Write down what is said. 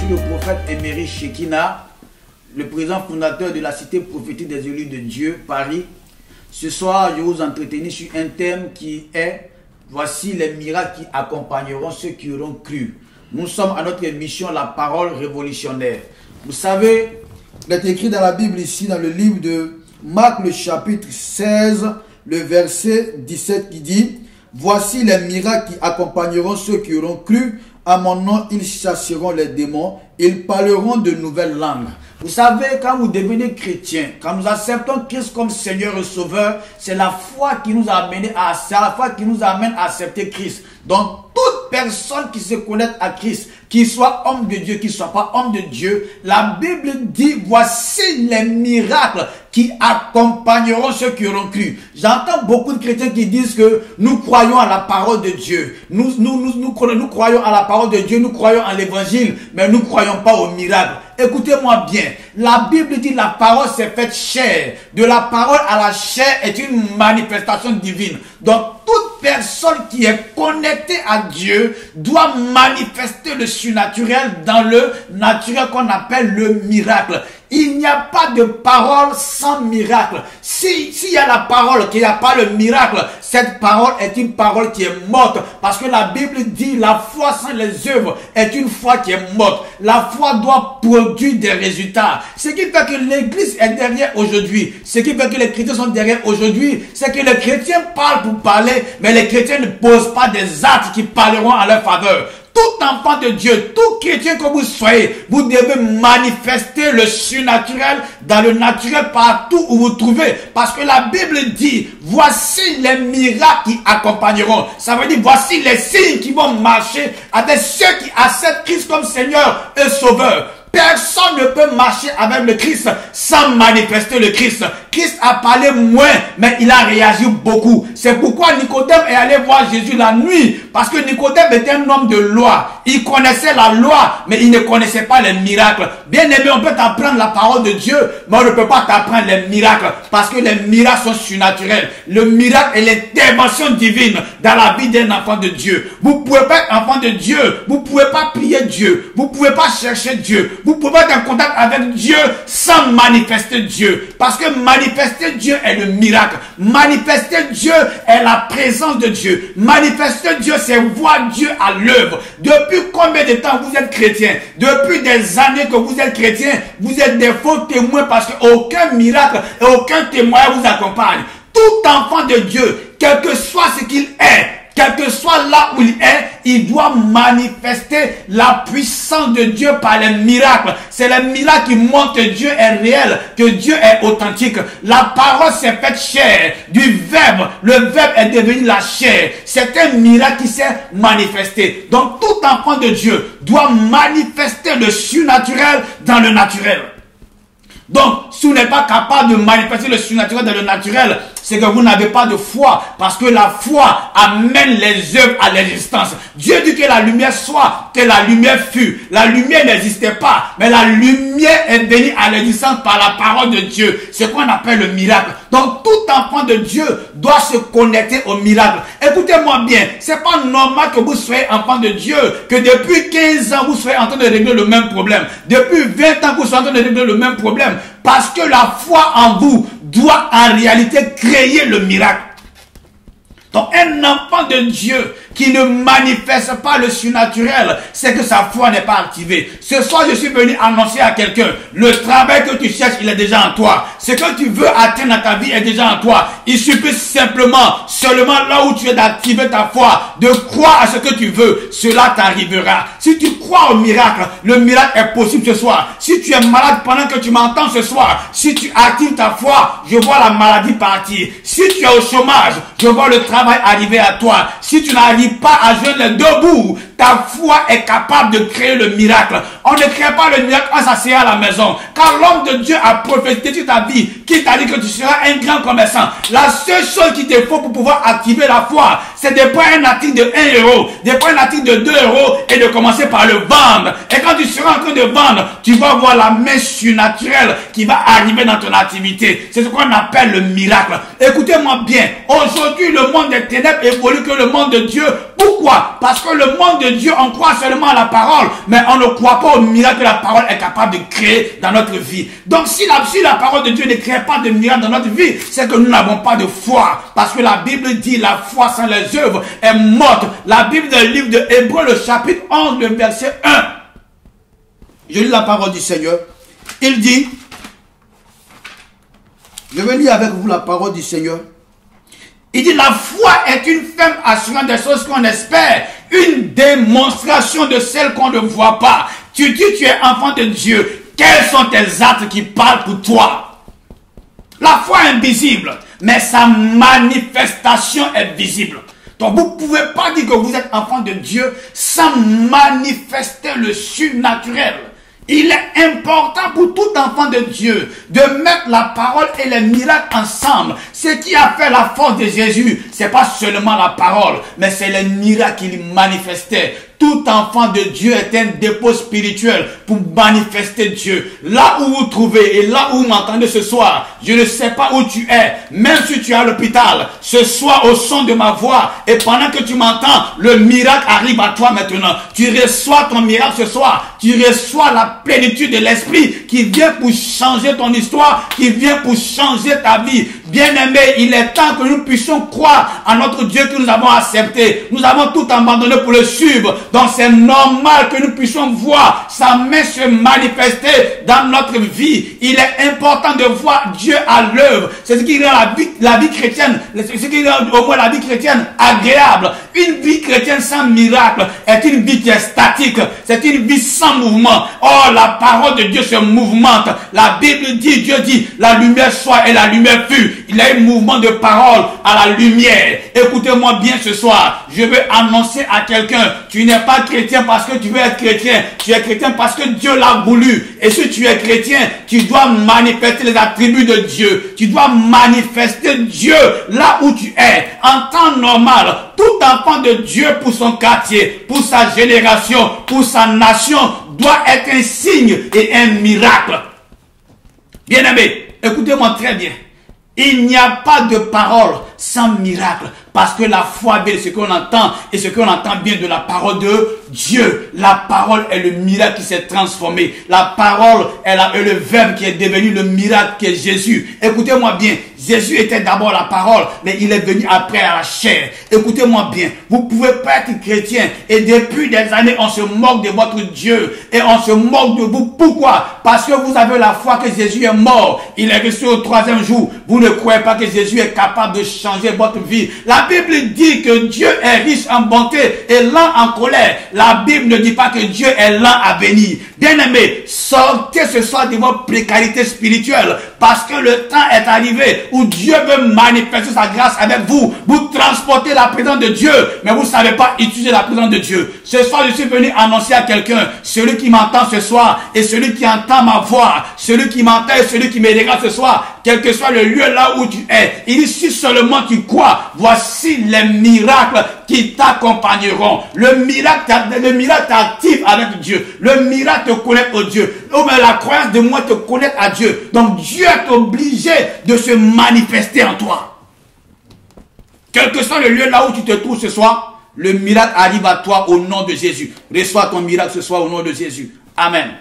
le prophète Emery Shekina, le président fondateur de la cité prophétique des élus de Dieu, Paris. Ce soir, je vais vous entretenir sur un thème qui est « Voici les miracles qui accompagneront ceux qui auront cru ». Nous sommes à notre émission « La parole révolutionnaire ». Vous savez, il est écrit dans la Bible ici, dans le livre de Marc, le chapitre 16, le verset 17 qui dit « Voici les miracles qui accompagneront ceux qui auront cru. À mon nom, ils chasseront les démons, ils parleront de nouvelles langues. » Vous savez, quand vous devenez chrétien, quand nous acceptons Christ comme Seigneur et Sauveur, c'est la foi qui nous amène à accepter Christ. Donc, toute personne qui se connecte à Christ, qu'il soit homme de Dieu, qu'il ne soit pas homme de Dieu, la Bible dit, voici les miracles qui accompagneront ceux qui auront cru. J'entends beaucoup de chrétiens qui disent que nous croyons à la parole de Dieu. Nous croyons à la parole de Dieu, nous croyons à l'évangile, mais nous ne croyons pas aux miracles. Écoutez-moi bien, la Bible dit la parole s'est faite chair. De la parole à la chair est une manifestation divine. Donc toute personne qui est connectée à Dieu doit manifester le surnaturel dans le naturel qu'on appelle le miracle. Il n'y a pas de parole sans miracle. S'il y a la parole, qu'il n'y a pas le miracle, cette parole est une parole qui est morte. Parce que la Bible dit la foi sans les œuvres est une foi qui est morte. La foi doit produire des résultats. Ce qui fait que l'église est derrière aujourd'hui. Ce qui fait que les chrétiens sont derrière aujourd'hui. C'est que les chrétiens parlent pour parler, mais les chrétiens ne posent pas des actes qui parleront à leur faveur. Tout enfant de Dieu, tout chrétien que vous soyez, vous devez manifester le surnaturel dans le naturel partout où vous trouvez. Parce que la Bible dit, voici les miracles qui accompagneront. Ça veut dire, voici les signes qui vont marcher avec ceux qui acceptent Christ comme Seigneur et Sauveur. Personne ne peut marcher avec le Christ sans manifester le Christ. Christ a parlé moins, mais il a réagi beaucoup. C'est pourquoi Nicodème est allé voir Jésus la nuit. Parce que Nicodème était un homme de loi. Il connaissait la loi, mais il ne connaissait pas les miracles. Bien aimé, on peut t'apprendre la parole de Dieu, mais on ne peut pas t'apprendre les miracles. Parce que les miracles sont surnaturels. Le miracle est l'intervention divine dans la vie d'un enfant de Dieu. Vous ne pouvez pas être enfant de Dieu. Vous ne pouvez pas prier Dieu. Vous ne pouvez pas chercher Dieu. Vous pouvez être en contact avec Dieu sans manifester Dieu. Parce que manifester Dieu est le miracle. Manifester Dieu est la présence de Dieu. Manifester Dieu, c'est voir Dieu à l'œuvre. Depuis combien de temps vous êtes chrétien? Depuis des années que vous êtes chrétien, vous êtes des faux témoins parce qu'aucun miracle et aucun témoin vous accompagne. Tout enfant de Dieu, quel que soit ce qu'il est, quel que soit là où il est, il doit manifester la puissance de Dieu par les miracles. C'est les miracles qui montrent que Dieu est réel, que Dieu est authentique. La parole s'est faite chair du verbe. Le verbe est devenu la chair. C'est un miracle qui s'est manifesté. Donc tout enfant de Dieu doit manifester le surnaturel dans le naturel. Donc, si vous n'êtes pas capable de manifester le surnaturel dans le naturel, c'est que vous n'avez pas de foi. Parce que la foi amène les œuvres à l'existence. Dieu dit que la lumière soit, que la lumière fut. La lumière n'existait pas, mais la lumière est venue à l'existence par la parole de Dieu. C'est ce qu'on appelle le miracle. Donc, tout enfant de Dieu doit se connecter au miracle. Écoutez-moi bien, c'est pas normal que vous soyez enfant de Dieu, que depuis 15 ans, vous soyez en train de régler le même problème. Depuis 20 ans, vous soyez en train de régler le même problème. Parce que la foi en vous doit en réalité créer le miracle. Donc un enfant de Dieu qui ne manifeste pas le surnaturel, c'est que sa foi n'est pas activée. Ce soir, je suis venu annoncer à quelqu'un, le travail que tu cherches, il est déjà en toi. Ce que tu veux atteindre dans ta vie est déjà en toi. Il suffit seulement là où tu es d'activer ta foi, de croire à ce que tu veux, cela t'arrivera. Si tu crois au miracle, le miracle est possible ce soir. Si tu es malade pendant que tu m'entends ce soir, si tu actives ta foi, je vois la maladie partir. Si tu es au chômage, je vois le travail arriver à toi. Si tu n'arrives pas à joindre les deux bouts, ta foi est capable de créer le miracle. On ne crée pas le miracle en s'asseyant à la maison. Quand l'homme de Dieu a prophétisé sur ta vie, qui t'a dit que tu seras un grand commerçant, la seule chose qu'il te faut pour pouvoir activer la foi, c'est de prendre un article de 1 euro, de prendre un article de 2 euros et de commencer par le vendre. Et quand tu seras en train de vendre, tu vas voir la main surnaturelle qui va arriver dans ton activité. C'est ce qu'on appelle le miracle. Écoutez-moi bien, aujourd'hui le monde des ténèbres évolue que le monde de Dieu. Pourquoi? Parce que le monde de Dieu, on croit seulement à la parole, mais on ne croit pas au au miracle que la parole est capable de créer dans notre vie. Donc si la parole de Dieu ne crée pas de miracle dans notre vie, c'est que nous n'avons pas de foi. Parce que la Bible dit la foi sans les œuvres est morte. La Bible dans le livre de Hébreux, le chapitre 11, le verset 1. Je lis la parole du Seigneur. Il dit, je vais lire avec vous la parole du Seigneur. Il dit, la foi est une ferme assurance des choses qu'on espère, une démonstration de celles qu'on ne voit pas. Tu dis, tu es enfant de Dieu. Quels sont tes actes qui parlent pour toi? La foi est invisible, mais sa manifestation est visible. Donc vous ne pouvez pas dire que vous êtes enfant de Dieu sans manifester le surnaturel. Il est important pour tout enfant de Dieu de mettre la parole et les miracles ensemble. Ce qui a fait la force de Jésus, ce n'est pas seulement la parole, mais c'est les miracles qu'il manifestait. Tout enfant de Dieu est un dépôt spirituel pour manifester Dieu. Là où vous trouvez et là où vous m'entendez ce soir, je ne sais pas où tu es. Même si tu es à l'hôpital, ce soir au son de ma voix et pendant que tu m'entends, le miracle arrive à toi maintenant. Tu reçois ton miracle ce soir. Tu reçois la plénitude de l'esprit qui vient pour changer ton histoire, qui vient pour changer ta vie. Bien-aimé, il est temps que nous puissions croire en notre Dieu que nous avons accepté. Nous avons tout abandonné pour le suivre. Donc c'est normal que nous puissions voir sa main se manifester dans notre vie. Il est important de voir Dieu à l'œuvre. C'est ce qui rend la vie chrétienne, ce qui rend au moins la vie chrétienne agréable. Une vie chrétienne sans miracle est une vie qui est statique. C'est une vie sans mouvement. Oh, la parole de Dieu se mouvemente. La Bible dit, Dieu dit, la lumière soit et la lumière fut. Il y a un mouvement de parole à la lumière. Écoutez-moi bien ce soir. Je veux annoncer à quelqu'un, tu n'es pas chrétien parce que tu veux être chrétien. Tu es chrétien parce que Dieu l'a voulu. Et si tu es chrétien, tu dois manifester les attributs de Dieu. Tu dois manifester Dieu là où tu es. En temps normal, tout enfant de Dieu pour son quartier, pour sa génération, pour sa nation, doit être un signe et un miracle. Bien-aimé, écoutez-moi très bien. Il n'y a pas de parole sans miracle. Parce que la foi vient de ce qu'on entend. Et ce qu'on entend vient de la parole de Dieu. La parole est le miracle qui s'est transformé. La parole est le verbe qui est devenu le miracle qui est Jésus. Écoutez-moi bien. Jésus était d'abord la parole, mais il est venu après à la chair. Écoutez-moi bien. Vous ne pouvez pas être chrétien. Et depuis des années, on se moque de votre Dieu. Et on se moque de vous. Pourquoi? Parce que vous avez la foi que Jésus est mort. Il est resté au 3e jour. Vous ne croyez pas que Jésus est capable de changer votre vie. La Bible dit que Dieu est riche en bonté et lent en colère. La Bible ne dit pas que Dieu est lent à venir. Bien-aimés, sortez ce soir de votre précarité spirituelle parce que le temps est arrivé où Dieu veut manifester sa grâce avec vous. Vous transportez la présence de Dieu, mais vous ne savez pas utiliser la présence de Dieu. Ce soir, je suis venu annoncer à quelqu'un, celui qui m'entend ce soir et celui qui entend ma voix, celui qui m'entend et celui qui me regarde ce soir, quel que soit le lieu là où tu es, il dit si seulement tu crois, voici les miracles qui t'accompagneront. Le miracle t'active avec Dieu. Le miracle te connecte au Dieu. Oh, mais la croyance de moi te connecte à Dieu. Donc Dieu est obligé de se manifester en toi. Quel que soit le lieu là où tu te trouves ce soir, le miracle arrive à toi au nom de Jésus. Reçois ton miracle ce soir au nom de Jésus. Amen.